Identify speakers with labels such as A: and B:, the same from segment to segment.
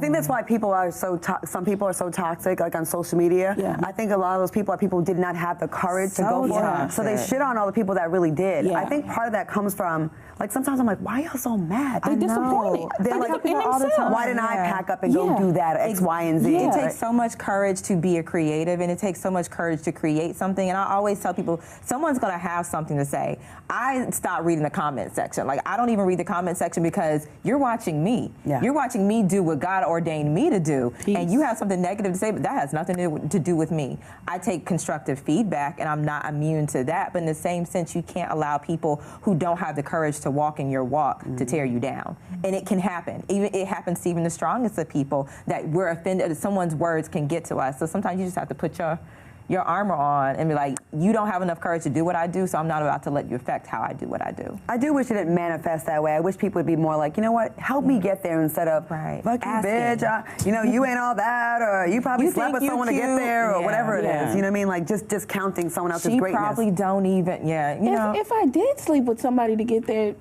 A: think that's why people are some people are so toxic, like on social media.
B: Yeah.
A: I think a lot of those people are people who did not have the courage to go for it. So they shit on all the people that really did.
B: Yeah.
A: I think part of that comes from, like, sometimes I'm like, why are y'all so mad?
B: They disappointed.
A: They're like,
C: all the time.
A: why didn't I pack up and go do that, X, Y, and Z?
C: It takes so much courage to be a creative, and it takes so much courage to create something. And I always tell people, someone's gonna have something to say. I stopped reading the comment section. Like, I don't even read the comment section because you're watching me.
A: Yeah.
C: You're watching me do what God ordained me to do.
B: Peace.
C: And you have something negative to say, but that has nothing to do with me. I take constructive feedback, and I'm not immune to that. But in the same sense, you can't allow people who don't have the courage to walk in your walk to tear you down. And it can happen. It happens to even the strongest of people, that we're offended. Someone's words can get to us. So sometimes you just have to put your armor on and be like, you don't have enough courage to do what I do, so I'm not about to let you affect how I do what I do.
A: I do wish it didn't manifest that way. I wish people would be more like, you know what, help me get there, instead of, fuck you, bitch, you ain't all that, or you probably slept with someone to get there, or whatever it is. You know what I mean? Like, just discounting someone else's greatness.
C: She probably don't even,
B: If I did sleep with somebody to get there,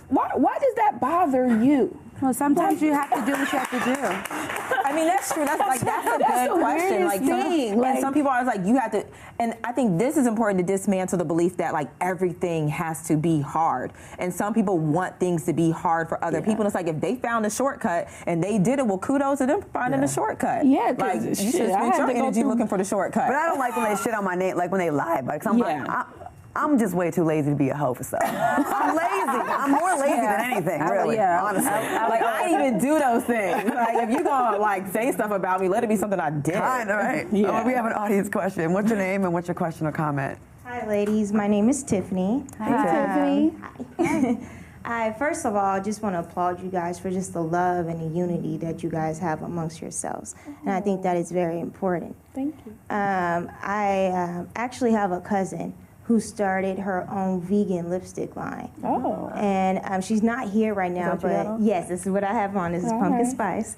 B: why does that bother you?
D: Well, sometimes you have to do what you have to do.
C: I mean, that's true. That's a good question. Like, and some people are like, you have to. And I think this is important to dismantle the belief that, like, everything has to be hard. And some people want things to be hard for other people. And it's like, if they found a shortcut and they did it, well, kudos to them for finding a shortcut.
B: Yeah,
C: like, you should spend your energy looking for the shortcut.
A: But I don't like when they shit on my name, like when they lie. Like, I'm just way too lazy to be a hoe for stuff. I'm lazy. I'm more lazy than anything, really, honestly.
C: Like, I even do those things. Like, if you're going to, like, say stuff about me, let it be something I did.
A: Kind of, right?
B: Yeah.
A: Oh, we have an audience question. What's your name and what's your question or comment?
E: Hi, ladies. My name is Tiffany.
B: Hi, Tiffany.
E: I first of all just want to applaud you guys for just the love and the unity that you guys have amongst yourselves, and I think that is very important.
B: Thank you.
E: I actually have a cousin who started her own vegan lipstick line.
B: Oh.
E: And she's not here right now, but yes, this is what I have on. This is pumpkin spice.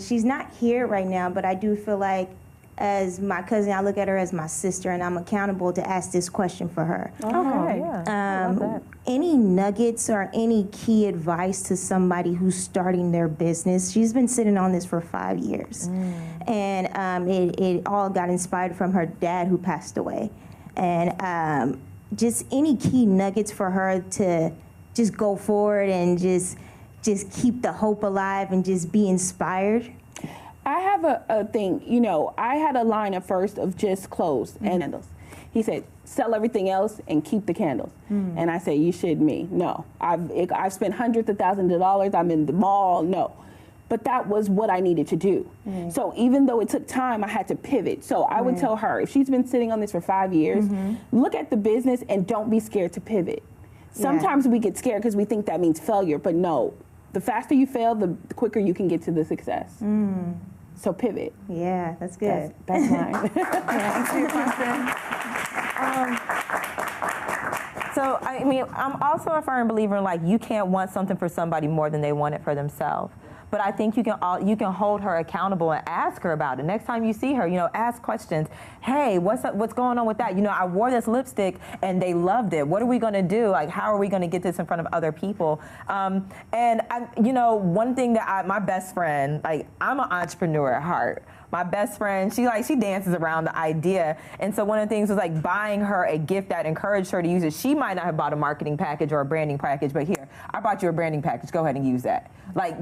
E: She's not here right now, but I do feel like, as my cousin, I look at her as my sister, and I'm accountable to ask this question for her.
C: Okay.
E: Any nuggets or any key advice to somebody who's starting their business? She's been sitting on this for 5 years. And it all got inspired from her dad, who passed away. And just any key nuggets for her to just go forward and just keep the hope alive and just be inspired.
B: I have a thing, I had a line at first of just clothes and candles. He said, sell everything else and keep the candles. And I said, you shit me. No, I've spent hundreds of thousands of dollars. I'm in the mall. No. But that was what I needed to do. So even though it took time, I had to pivot. So I would tell her, if she's been sitting on this for 5 years, look at the business and don't be scared to pivot. Sometimes we get scared because we think that means failure, but no. The faster you fail, the quicker you can get to the success. So pivot.
E: Yeah, that's good.
B: That's mine.
A: Thanks for your question.
C: So, I mean, I'm also a firm believer in, like, you can't want something for somebody more than they want it for themselves. But I think you can hold her accountable and ask her about it. Next time you see her, ask questions. Hey, what's going on with that? I wore this lipstick and they loved it. What are we going to do? Like, how are we going to get this in front of other people? And one thing that my best friend, like, I'm an entrepreneur at heart. My best friend, she dances around the idea. And so one of the things was, like, buying her a gift that encouraged her to use it. She might not have bought a marketing package or a branding package, but here, I bought you a branding package. Go ahead and use that. Like,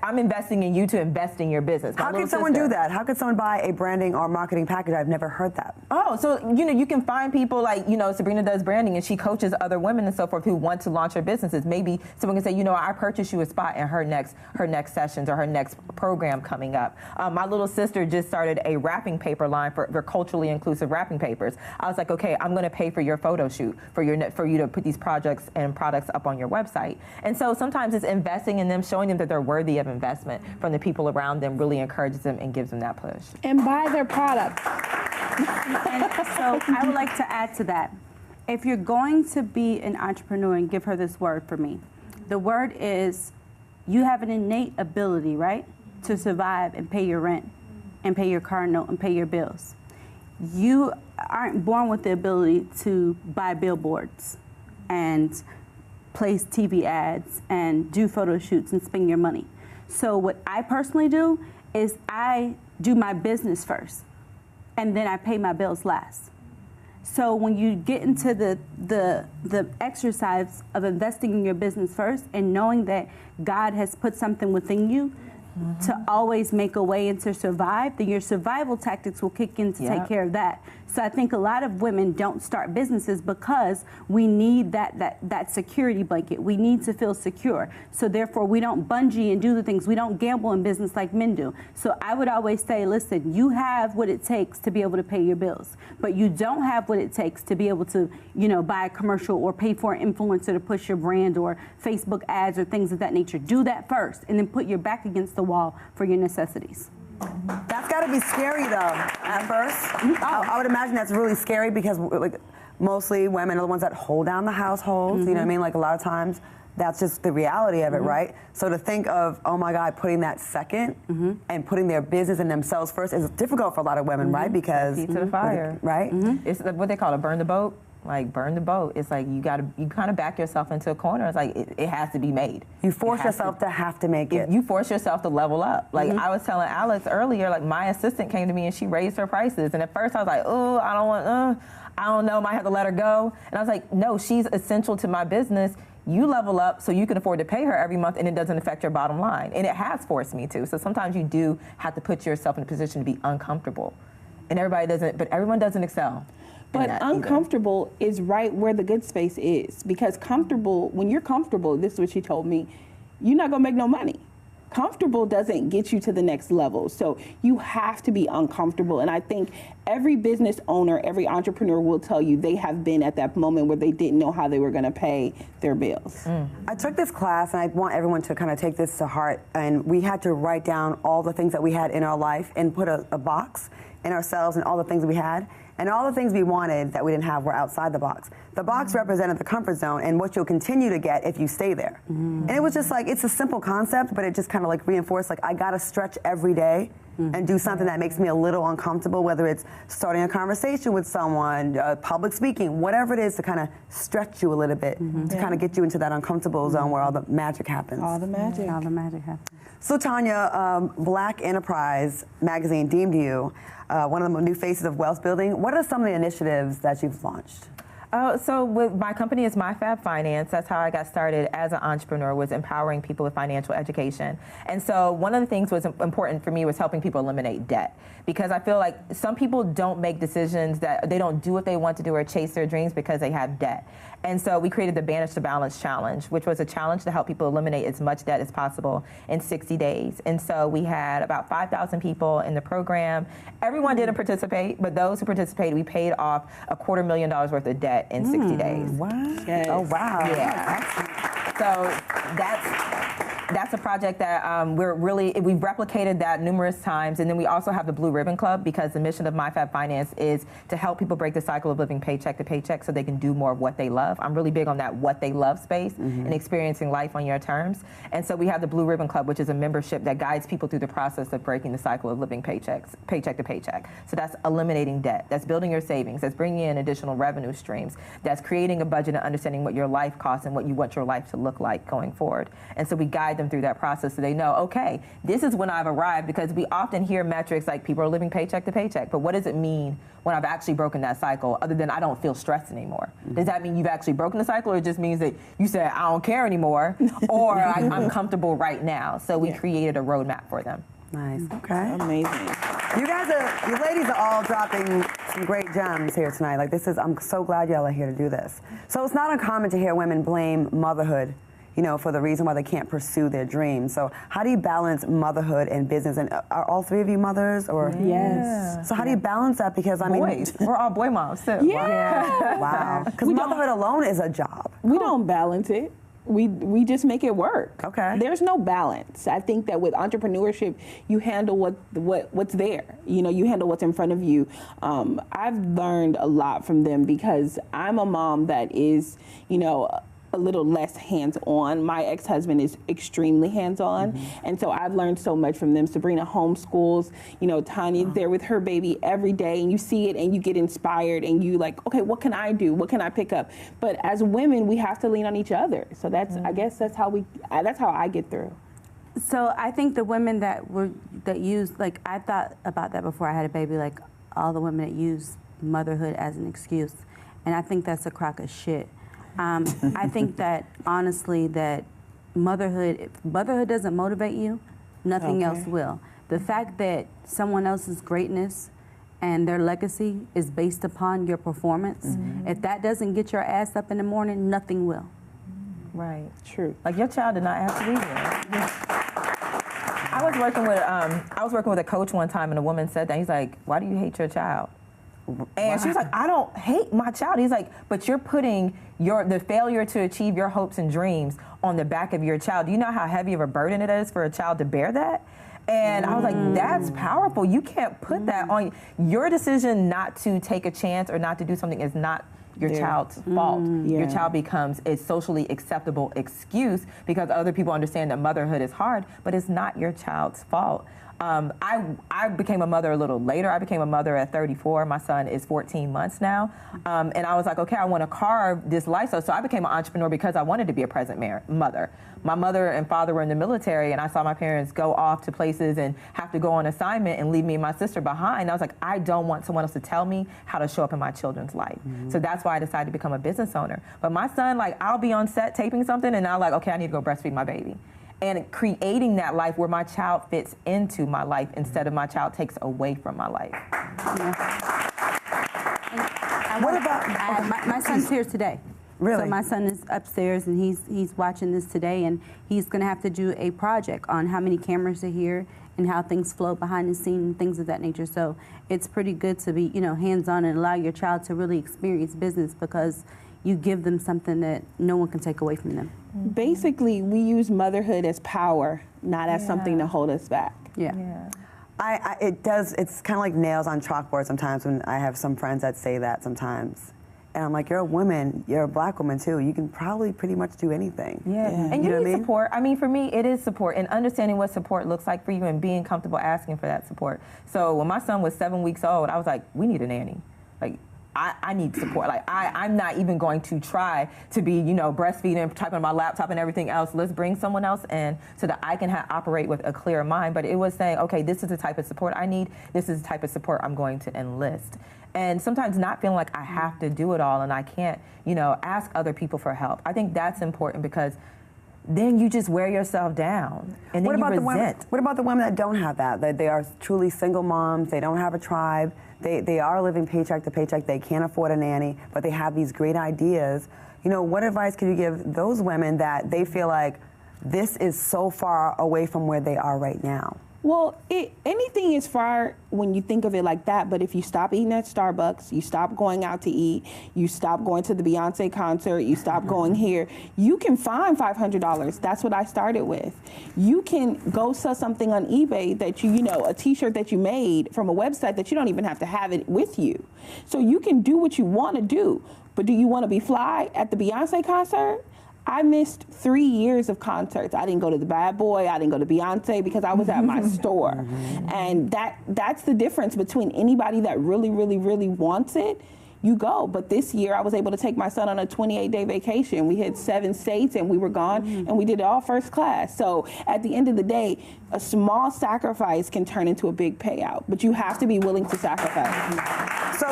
C: I'm investing in you to invest in your business.
A: How can someone do that? How could someone buy a branding or marketing package? I've never heard that.
C: Oh, so, you can find people like, Sabrina does branding and she coaches other women and so forth who want to launch their businesses. Maybe someone can say, I purchased you a spot in her next sessions or her next program coming up. My little sister just started a wrapping paper line for culturally inclusive wrapping papers. I was like, okay, I'm going to pay for your photo shoot for you to put these projects and products up on your website. And so sometimes it's investing in them, showing them that they're worthy of investment from the people around them, really encourages them and gives them that push.
B: And buy their product.
D: And so I would like to add to that. If you're going to be an entrepreneur, and give her this word for me. The word is, you have an innate ability, right, to survive and pay your rent and pay your car note and pay your bills. You aren't born with the ability to buy billboards and place TV ads and do photo shoots and spend your money. So what I personally do is I do my business first, and then I pay my bills last. So when you get into the exercise of investing in your business first and knowing that God has put something within you to always make a way and to survive, then your survival tactics will kick in to take care of that. So I think a lot of women don't start businesses because we need that security blanket. We need to feel secure. So therefore, we don't bungee and do the things. We don't gamble in business like men do. So I would always say, listen, you have what it takes to be able to pay your bills, but you don't have what it takes to be able to, buy a commercial or pay for an influencer to push your brand or Facebook ads or things of that nature. Do that first, and then put your back against the wall for your necessities.
A: That's got to be scary, though, at first. I would imagine that's really scary because, mostly women are the ones that hold down the households. You know what I mean? Like, a lot of times, that's just the reality of it, right? So to think of, oh, my God, putting that second and putting their business and themselves first is difficult for a lot of women, right? Because...
C: Feet to the fire.
A: Right?
C: It's what they call it, burn the boat. Like, burn the boat. It's like you kind of back yourself into a corner. It's like it has to be made.
A: You force yourself to have to make it.
C: You force yourself to level up. Like I was telling Alex earlier, like my assistant came to me and she raised her prices. And at first I was like, oh, I don't know, might have to let her go. And I was like, no, she's essential to my business. You level up so you can afford to pay her every month and it doesn't affect your bottom line. And it has forced me to. So sometimes you do have to put yourself in a position to be uncomfortable. And everyone doesn't excel.
B: But uncomfortable is right where the good space is. Because when you're comfortable, this is what she told me, you're not gonna make no money. Comfortable doesn't get you to the next level. So you have to be uncomfortable. And I think every business owner, every entrepreneur will tell you they have been at that moment where they didn't know how they were gonna pay their bills.
A: I took this class, and I want everyone to kind of take this to heart. And we had to write down all the things that we had in our life and put a box in ourselves and all the things we had. And all the things we wanted that we didn't have were outside the box. The box represented the comfort zone and what you'll continue to get if you stay there. And it was just like, it's a simple concept, but it just kind of like reinforced, like, I gotta stretch every day and do something that makes me a little uncomfortable, whether it's starting a conversation with someone, public speaking, whatever it is to kind of stretch you a little bit, to kind of get you into that uncomfortable zone where all the magic happens.
B: All the magic happens.
A: So Tonya, Black Enterprise magazine deemed you one of the new faces of wealth building. What are some of the initiatives that you've launched?
C: So with my company is MyFab Finance. That's how I got started as an entrepreneur, was empowering people with financial education. And so one of the things was important for me was helping people eliminate debt, because I feel like some people don't make decisions, that they don't do what they want to do or chase their dreams because they have debt. And so we created the Banish to Balance Challenge, which was a challenge to help people eliminate as much debt as possible in 60 days. And so we had about 5,000 people in the program. Everyone didn't participate, but those who participated, we paid off $250,000 worth of debt in 60 days.
A: Wow.
B: Yes.
A: Oh, wow.
C: Yeah. So that's a project that we've replicated that numerous times. And then we also have the Blue Ribbon Club, because the mission of MyFab Finance is to help people break the cycle of living paycheck to paycheck so they can do more of what they love. I'm really big on that what they love space and experiencing life on your terms. And so we have the Blue Ribbon Club, which is a membership that guides people through the process of breaking the cycle of living paycheck to paycheck. So that's eliminating debt, that's building your savings, that's bringing in additional revenue streams, that's creating a budget and understanding what your life costs and what you want your life to look like going forward. And so we guide them through that process so they know, okay, this is when I've arrived, because we often hear metrics like people are living paycheck to paycheck, but what does it mean when I've actually broken that cycle, other than I don't feel stressed anymore? Does that mean you've actually broken the cycle, or it just means that you said, I don't care anymore, or I'm comfortable right now? So we created a roadmap for them.
A: Nice. Okay.
B: Amazing.
A: You ladies are all dropping some great gems here tonight. Like, I'm so glad y'all are here to do this. So it's not uncommon to hear women blame motherhood, for the reason why they can't pursue their dreams. So how do you balance motherhood and business? And are all three of you mothers, or?
B: Yes.
A: So how do you balance that? Because I mean,
C: boys. We're all boy moms too.
B: Yeah.
A: Wow. Because motherhood alone is a job.
B: We don't balance it. We just make it work.
A: Okay.
B: There's no balance. I think that with entrepreneurship, you handle what's there. You handle what's in front of you. I've learned a lot from them, because I'm a mom that is, a little less hands-on. My ex-husband is extremely hands-on, and so I've learned so much from them. Sabrina homeschools, Tonya's there with her baby every day, and you see it and you get inspired and you like, okay, what can I do? What can I pick up? But as women, we have to lean on each other. So that's, I guess that's how I get through.
D: So I think the women that use, like, I thought about that before I had a baby, like all the women that use motherhood as an excuse, and I think that's a crock of shit. I think that honestly, that motherhood doesn't motivate you, nothing else will. The fact that someone else's greatness and their legacy is based upon your performance, if that doesn't get your ass up in the morning, nothing will.
C: Right.
B: True.
C: Like, your child did not have to be here. I was working with a coach one time, and a woman said that. He's like, "Why do you hate your child?" And she was like, "I don't hate my child." He's like, "But you're putting the failure to achieve your hopes and dreams on the back of your child. Do you know how heavy of a burden it is for a child to bear that?" And I was like, that's powerful. You can't put that on. Your decision not to take a chance or not to do something is not your child's fault. Your child becomes a socially acceptable excuse because other people understand that motherhood is hard, but it's not your child's fault. I became a mother a little later. I became a mother at 34. My son is 14 months now. And I was like, okay, I want to carve this lifestyle. So I became an entrepreneur because I wanted to be a present mother. My mother and father were in the military, and I saw my parents go off to places and have to go on assignment and leave me and my sister behind. I was like, I don't want someone else to tell me how to show up in my children's life. So that's why I decided to become a business owner. But my son, like, I'll be on set taping something, and I'm like, okay, I need to go breastfeed my baby. And creating that life where my child fits into my life instead of my child takes away from my life.
D: What about my son's here today?
A: Really?
D: So my son is upstairs, and he's watching this today, and he's going to have to do a project on how many cameras are here and how things flow behind the scene and things of that nature. So it's pretty good to be, hands-on and allow your child to really experience business because you give them something that no one can take away from them.
B: Basically, we use motherhood as power, not as something to hold us back.
A: It's kind of like nails on chalkboard sometimes when I have some friends that say that sometimes. And I'm like, you're a woman, you're a black woman too. You can probably pretty much do anything.
C: And you need support. I mean, for me, it is support and understanding what support looks like for you and being comfortable asking for that support. So when my son was 7 weeks old, I was like, we need a nanny. Like, I need support. Like, I'm not even going to try to be, breastfeeding, typing on my laptop and everything else. Let's bring someone else in so that I can operate with a clear mind. But it was saying, okay, this is the type of support I need. This is the type of support I'm going to enlist. And sometimes not feeling like I have to do it all and I can't, ask other people for help. I think that's important because then you just wear yourself down and then you resent.
A: What about the women that don't have that? That they are truly single moms, they don't have a tribe, they are living paycheck to paycheck, they can't afford a nanny, but they have these great ideas. What advice can you give those women that they feel like this is so far away from where they are right now?
B: Well, anything is far when you think of it like that, but if you stop eating at Starbucks, you stop going out to eat, you stop going to the Beyonce concert, you stop going here, you can find $500. That's what I started with. You can go sell something on eBay that a t-shirt that you made from a website that you don't even have to have it with you. So you can do what you want to do, but do you want to be fly at the Beyonce concert? I missed 3 years of concerts. I didn't go to the Bad Boy. I didn't go to Beyonce because I was at my store. And that's the difference between anybody that really, really, really wants it. You go. But this year I was able to take my son on a 28-day vacation. We hit 7 states and we were gone and we did it all first class. So at the end of the day, a small sacrifice can turn into a big payout, but you have to be willing to sacrifice.
A: So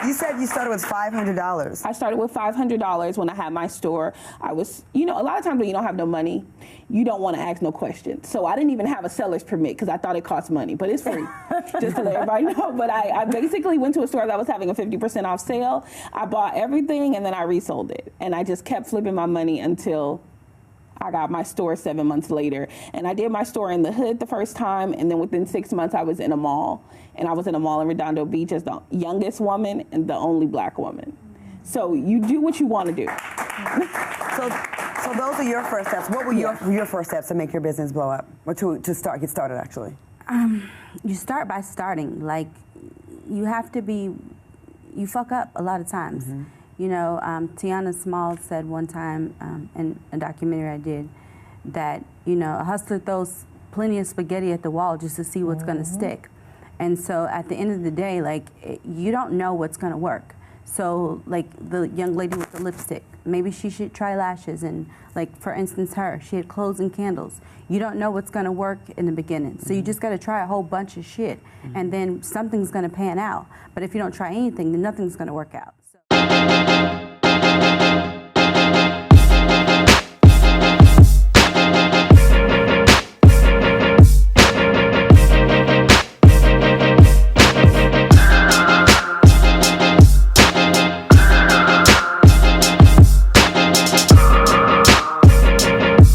A: you said you started with $500.
B: I started with $500 when I had my store. I was, a lot of times when you don't have no money, you don't want to ask no questions. So I didn't even have a seller's permit because I thought it cost money, but it's free, just to let everybody know. But I basically went to a store that was having a 50% off sale. I bought everything and then I resold it. And I just kept flipping my money until I got my store 7 months later. And I did my store in the hood the first time, and then within 6 months I was in a mall. And I was in a mall in Redondo Beach as the youngest woman and the only black woman. So you do what you want to do.
A: So those are your first steps. What were your first steps to make your business blow up? Or to get started, actually?
D: You start by starting. Like, you have to be, you fuck up a lot of times. Tiana Small said one time in a documentary I did that, a hustler throws plenty of spaghetti at the wall just to see what's going to stick. And so at the end of the day, like, you don't know what's going to work. So, like the young lady with the lipstick, maybe she should try lashes. And like, for instance, she had clothes and candles. You don't know what's going to work in the beginning. So you just got to try a whole bunch of shit. And then something's going to pan out. But if you don't try anything, then nothing's going to work out.